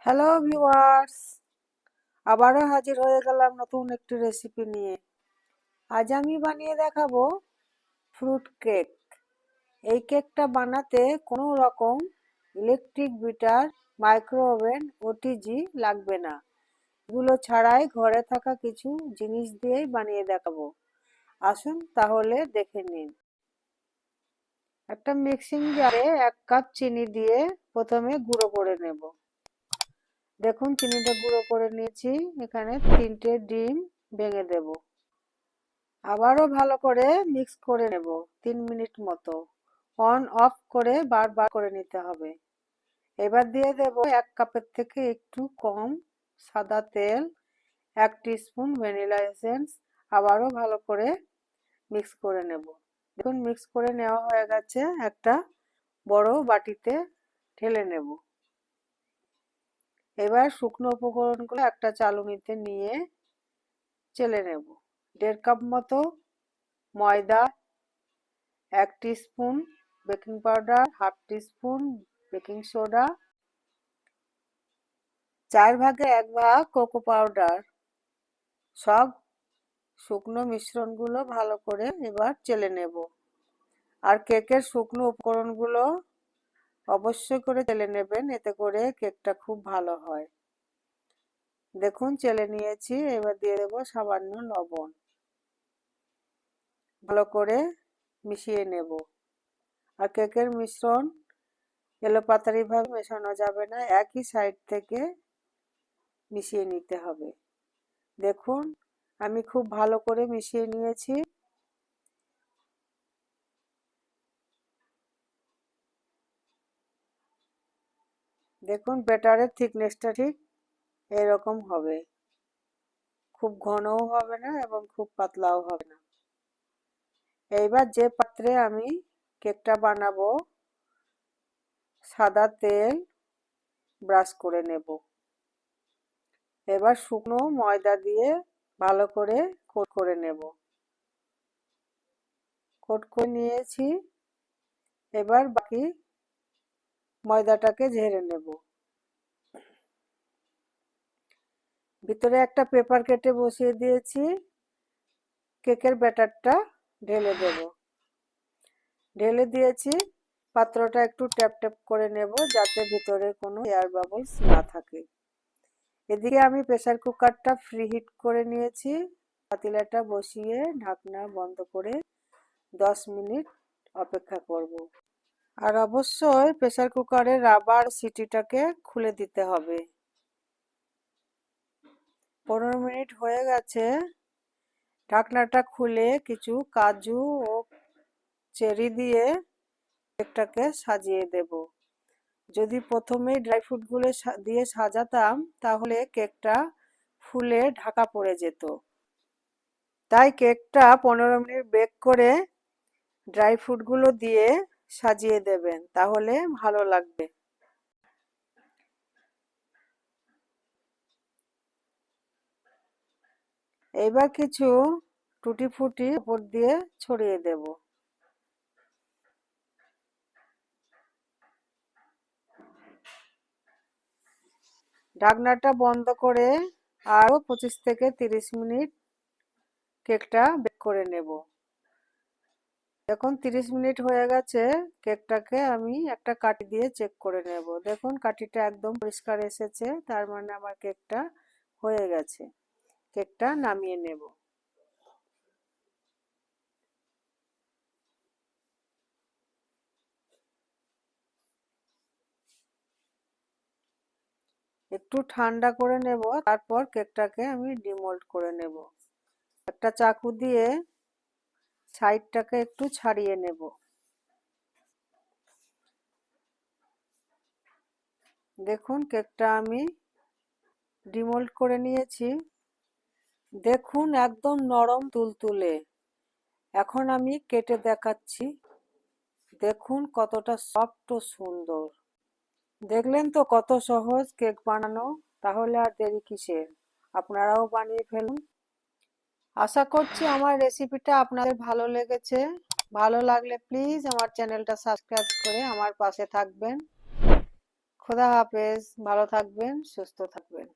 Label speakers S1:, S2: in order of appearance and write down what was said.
S1: Hello viewers, আবারও হাজির হয়ে গেলাম নতুন একটি রেসিপি নিয়ে। আজ আমি বানিয়ে দেখাবো ফ্রুট কেক। এই কেকটা বানাতে কোনো রকম ইলেকট্রিক বিটার, মাইক্রোওভেন, ওটিজি লাগবে না। এগুলো ছাড়াই ঘরে থাকা কিছু জিনিস দিয়েই বানিয়ে দেখাবো। আসুন তাহলে দেখে নিন। একটা মিক্সিং জারে 1 কাপ চিনি দিয়ে প্রথমে গুঁড়ো করে নেব। দেখুন চিনিটা গুঁড়ো করে নিয়েছি। এখানে 3টে ডিম ভেঙে দেব। আবারও ভালো করে মিক্স করে নেব 3 মিনিট মতো। অন অফ করে বারবার করে নিতে হবে। এবার দিয়ে দেব 1 কাপের থেকে একটু কম সাদা তেল, 1 টিস্পুন ভ্যানিলা এসেন্স। আবারও ভালো করে মিক্স করে নেব। দেখুন মিক্স করে নেওয়া হয়ে গেছে। একটা বড় বাটিতে ঢেলে নেব। এবার শুকনো উপকরণগুলো একটা চালুনিতে নিয়ে চেলে নেব। 1.5 কাপ মতো ময়দা, 1 teaspoon baking powder, 1/2 teaspoon baking soda, 1/4 ভাগ কোকো পাউডার। সব শুকনো মিশ্রণগুলো ভালো করে এবার চেলে নেব। আর কেকের শুকনো উপকরণগুলো অবশ্যই করে চেলে নেবেন, এতে করে কেকটা খুব ভালো হয়। দেখুন চেলে নিয়েছি। এবার দিয়ে দেব সামান্য লবণ। ভালো করে মিশিয়ে নেব। আর কেকের মিশ্রণ এলোপাতাড়িভাবে মেশানো যাবে না, একই সাইড থেকে মিশিয়ে নিতে হবে। দেখুন আমি খুব ভালো করে মিশিয়ে নিয়েছি। দেখুন ব্যাটারের থিকনেসটা ঠিক এরকম হবে। খুব ঘনও হবে না এবং খুব পাতলাও হবে না। এইবার যে পাত্রে আমি কেকটা বানাবো, সাদা তেল ব্রাশ করে নেব। এবার শুকনো ময়দা দিয়ে ভালো করে কোট করে নেব। কোট করে নিয়েছি। এবার বাকি ময়দাটাকে ঝেড়ে নেব। ভিতরে একটা পেপার কেটে বসিয়ে দিয়েছি। কেকের ব্যাটারটা ঢেলে দেব। ঢেলে দিয়েছি। পাত্রটা একটু ট্যাপ ট্যাপ করে নেব যাতে ভিতরে কোনো এয়ার বাবলস না থাকে। এদিকে আমি প্রেসার কুকারটা প্রিহিট করে নিয়েছি। পাতিলাটা বসিয়ে ঢাকনা বন্ধ করে 10 মিনিট অপেক্ষা করব। আর অবশ্যই প্রেসার কুকারের রাবার সিটিটাকে খুলে দিতে হবে। 15 মিনিট হয়ে গেছে। ঢাকনাটা খুলে কিছু কাজু ও চেরি দিয়ে কেকটাকে সাজিয়ে দেব। যদি প্রথমেই ড্রাই ফ্রুটগুলো দিয়ে সাজাতাম তাহলে কেকটা ফুলে ঢাকা পড়ে যেত। তাই কেকটা 15 মিনিট বেক করে ড্রাই ফ্রুটগুলো দিয়ে সাজিয়ে দেবেন, তাহলে ভালো লাগবে। এবার কিছু টুটি ফুটি উপর দিয়ে ছড়িয়ে দেব। ঢাকনাটা বন্ধ করে আরও 25 থেকে 30 মিনিট কেকটা বেক করে নেব। দেখুন 30 মিনিট হয়ে গেছে। কেকটাকে আমি একটা কাঠি দিয়ে চেক করে নেব। দেখুন কাঠিটা একদম পরিষ্কার এসেছে, তার মানে আমার কেকটা হয়ে গেছে। কেকটা নামিয়ে নেব। একটু ঠান্ডা করে নেব, তারপর কেকটাকে আমি ডিমোল্ড করে নেব। একটা চাকু দিয়ে সাইডটাকে একটু ছাড়িয়ে নেব। দেখুন কেকটা আমি ডিমোল্ড করে নিয়েছি। দেখুন একদম নরম তুলতুলে। এখন আমি কেটে দেখাচ্ছি। দেখুন কতটা সফট ও সুন্দর। দেখলেন তো কত সহজ কেক বানানো। তাহলে আর দেরি কিসের, আপনারাও বানিয়ে ফেলুন। আশা করছি আমার রেসিপিটা আপনাদের ভালো লেগেছে। ভালো লাগলে প্লিজ আমার চ্যানেলটা সাবস্ক্রাইব করে আমার পাশে থাকবেন। খোদা হাফেজ, ভালো থাকবেন, সুস্থ থাকবেন।